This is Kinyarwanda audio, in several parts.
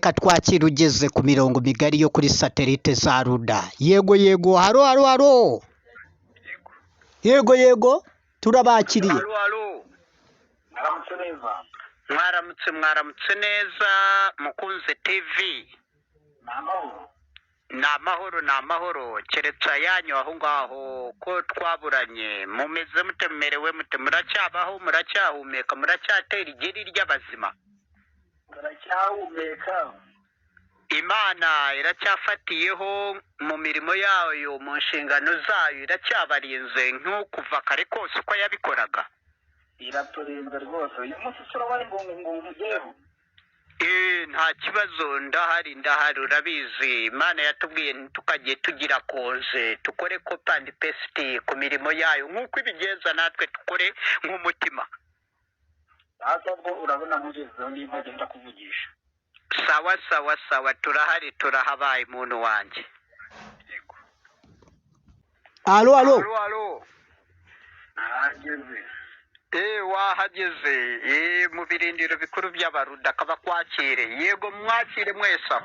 katwakire ugeze ku mirongo migari yo kuri satelite za ruda. Yego haro yego turabakiriye. Halo. Mwaramutse neza mukunze TV. Ni amahoro keretse ayanyu aho ngaho ko twaburanye. Mumeze mutemerewe mute, muracyabaho, muracyahumeka, muracyatera igiri ry'abazima? Muracyahumeka. Imana iracyafatiyeho mu mirimo yayo, mu nshingano zayo iracyabarinze nk'ukuva kare kose uko yabikoraga. Iraturinze rwose. Uyu munsi turabona ngo mugeho. Nta kibazo, ndahari urabizi. Imana yatubwiye tukagiye tugira koze tukore copy and paste ku mirimo yayo nk'uko ibigenza, natwe tukore nk'umutima. Ahubwo urabona mugezeho niba agenda kuvugisha. Sawa turahari, turahabaye muntu wanjye. Yego. Halo. Ahageze. Wahageze mu birindiro bikuru by'abaruda akaba kwakire. Yego mwakire mwese.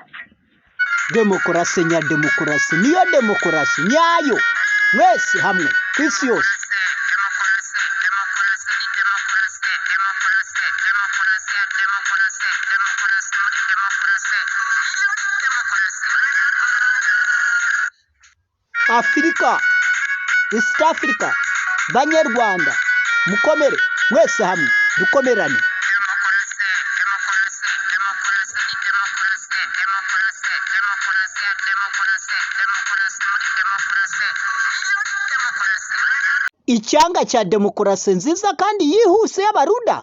Demokarasi niyo demokarasi nyayo, mwese hamwe ku isi yose. Afurika, East Africa, Banyarwanda, mukomere mwese hamwe, dukomerane. Icyanga cya demokarasi nziza kandi yihuse y'abaruda.